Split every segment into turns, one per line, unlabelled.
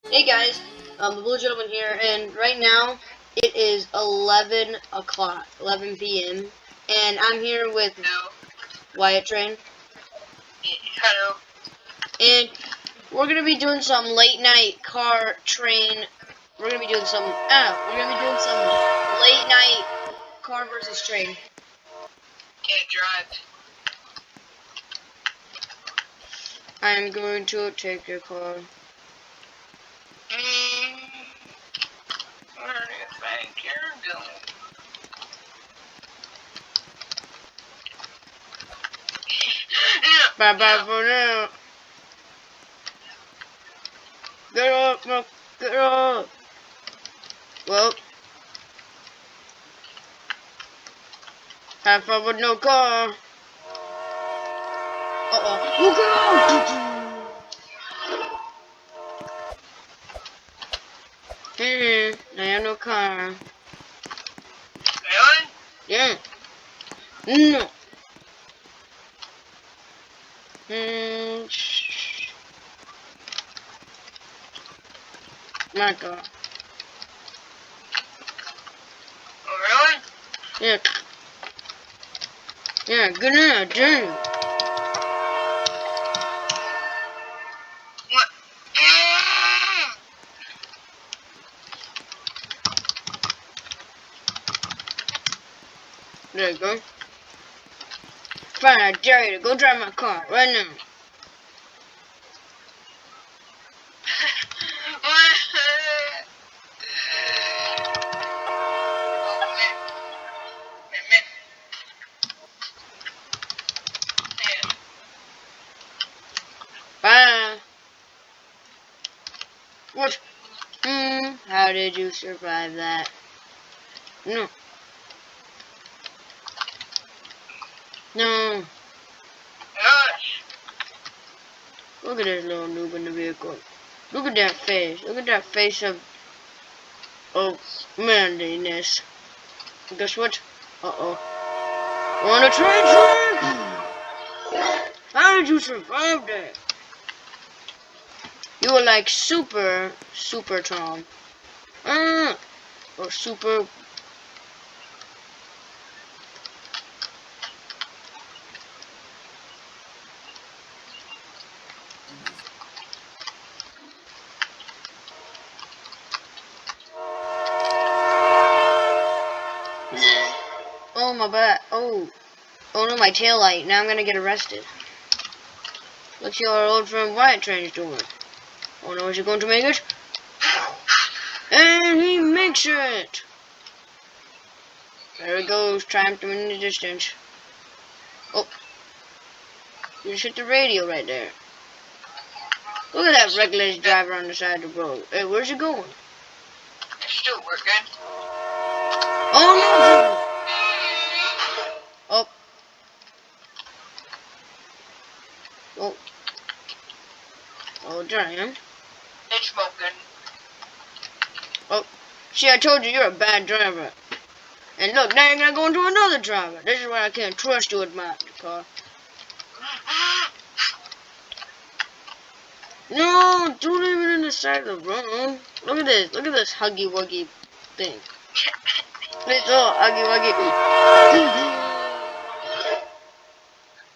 Hey guys, the Blue Gentleman here, and right now it is 11 o'clock, 11 p.m., and I'm here with WyattTrain.
Hello.
And we're gonna be doing some late night car train. We're gonna be doing some. We're gonna be doing some late night car versus train.
Can't drive.
I'm going to take your car.
Where do you think you're going?
Bye bye for now. Get up, no, get up. Well, have fun with no car. Look out! I have no car.
Really?
Yeah. No. My car.
Oh, really?
Yeah. Yeah, good enough, damn.
What?
There you go. Fine, I dare you to go drive my car right now. Bye. What? How did you survive that? No. No. Look at this little noob in the vehicle. Look at that face. Look at that face of manliness. Guess what? Uh-oh. We're on a train track! How did you survive that? You were like super Tom. Or super. Oh, my butt. Oh no, my tail light. Now I'm gonna get arrested. Let's see how our old friend WyattTrain is doing. Oh no, is he going to make it? And he makes it! There he goes, triumphing in the distance. Oh. You just hit the radio right there. Look at that reckless driver on the side of the road. Hey, where's he going?
It's still working.
Oh no! Oh. Oh. Oh, there I am.
It's smoking.
Oh. See, I told you you're a bad driver. And look, now you're gonna go into another driver. This is why I can't trust you with my car. No, don't leave it in the side of the road. Look at this. Look at this huggy wuggy thing. It's all huggy wuggy.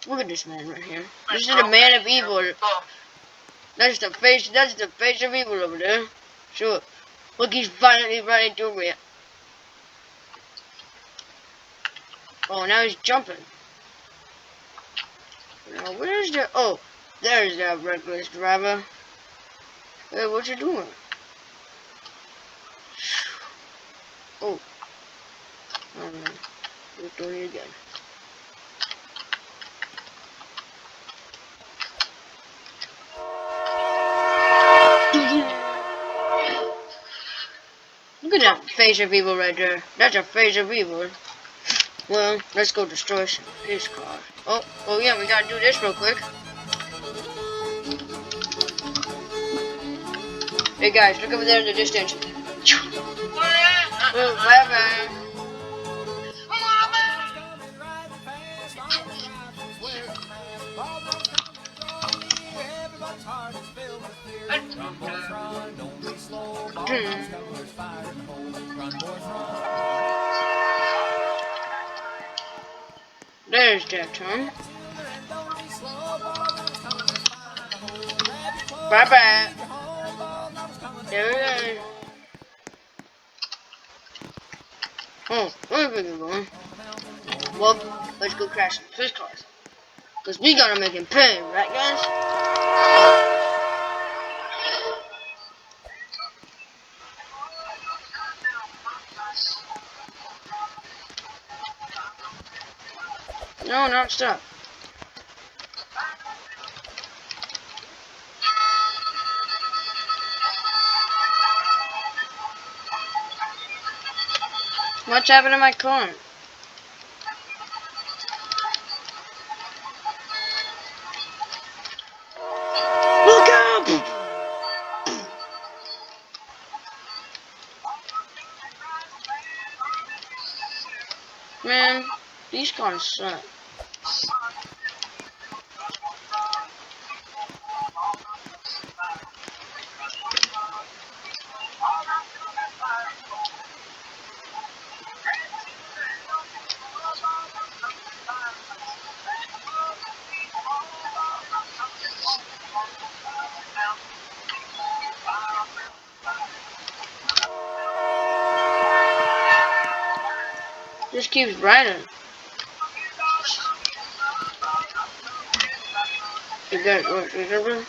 Look at this man right here. This is the man of evil. That's the face of evil over there. Sure. Look, he's violently running through me. Oh, now he's jumping. Now, where's the... Oh, there's that reckless driver. Hey, what you doing? Oh. Oh, no. We're doing it again. Look at that face of evil right there. That's a face of evil. Well, let's go destroy his car. Oh yeah, we gotta do this real quick. Hey guys, look over there in the distance. Oh, bye-bye.
Everybody's heart is filled with
There's that time. Bye bye. There we go. Oh, where are we going? Well, let's go crash some fish cars. Because we gotta make him pay, right guys? No, not stop. What's happened to my car? Look out! Man, these cars suck. Just keeps riding. You got what? Remember?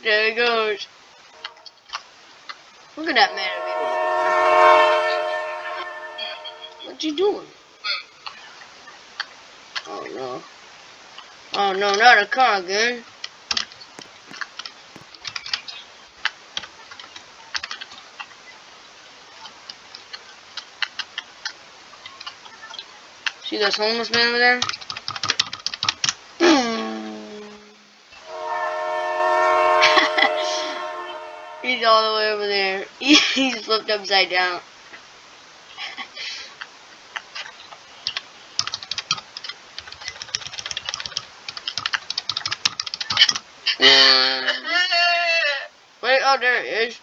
There it goes. Look at that man. What's he doing? Oh no. Oh no, not a car again. See this homeless man over there? He's all the way over there. He's flipped upside down. Wait, oh, there it is.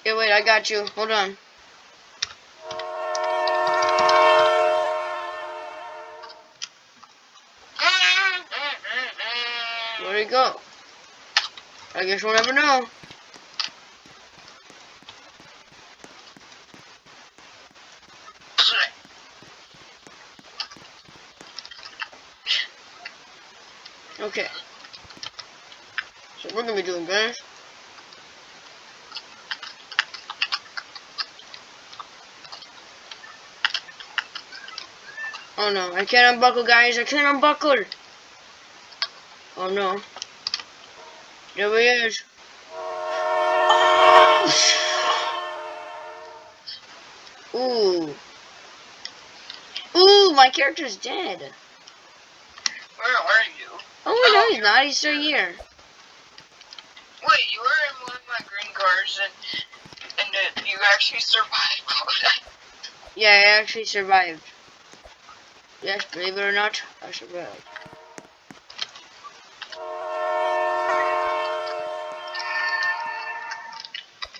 Yeah, wait, I got you. Hold on. Where'd he go? I guess we'll never know. Okay. So we're gonna be doing, guys. Oh no, I can't unbuckle, guys. I can't unbuckle. Oh no. There he is. Ooh. Ooh, my character's dead.
Where are you?
Oh, no, he's not. He's still here.
Wait, you were in one of my green cars and you actually survived.
Yeah, I actually survived. Yes, believe it or not, I survived.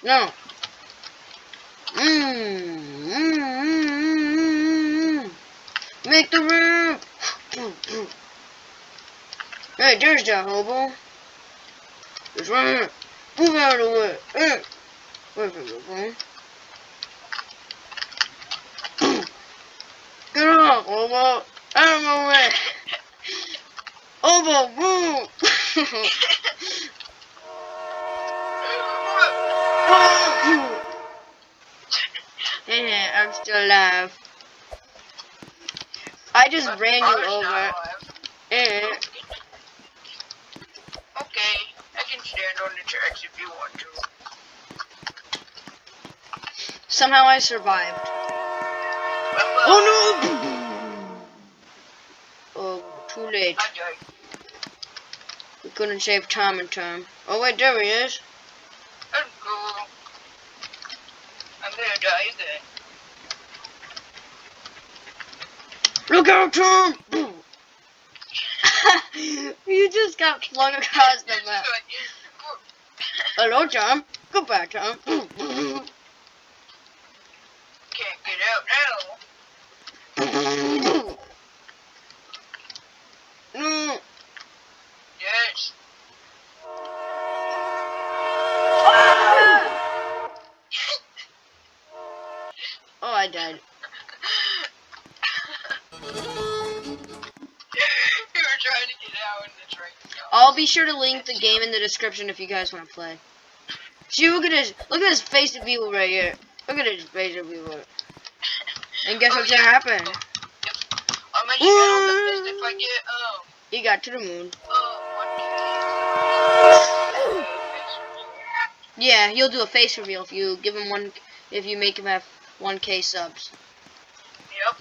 No. Make the ramp. Hey, there's that hobo. Just right here. Move out of the way. Hey. Where's the phone? Get off, hobo. Out of my way. Hobo, move. Yeah, I'm still alive. I just ran you over. Yeah.
Okay, I can stand on the tracks if you want to.
Somehow I survived. Oh no! Oh, too late.
I died.
We couldn't save time in time. Oh wait, there he is.
Let's go. I'm gonna die then.
Look out, Tom! You just got flung across the map. Hello, Tom. Goodbye, Tom.
Can't get out now.
No.
Yes.
Oh, I died.
You were trying to get out in the train.
I'll be sure to link the game in the description if you guys want to play. See, look at this face of evil right here. Look at this face of evil. And guess what's gonna happen?
Yep. I'm actually gonna the best if I get
He got to the moon.
1K.
Yeah, you'll do a face reveal if you give him one. If you make him have 1K subs.
Yep.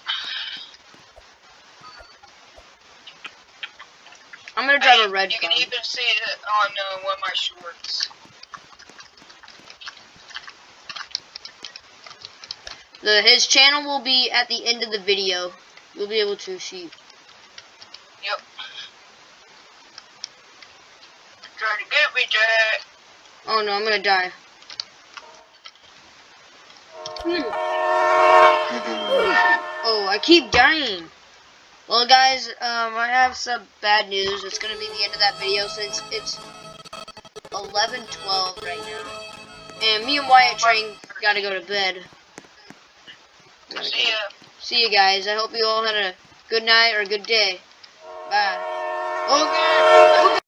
I'm gonna drive a red
You
car.
can even see it on one of my shorts.
His channel will be at the end of the video. You'll be able to see.
Yep. Try to get me, Jack.
Oh no, I'm gonna die. Oh, I keep dying. Well, guys, I have some bad news. It's gonna be the end of that video since it's 11:12 right now, and me and WyattTrain gotta go to bed.
See ya.
See you guys. I hope you all had a good night or a good day. Bye. Okay.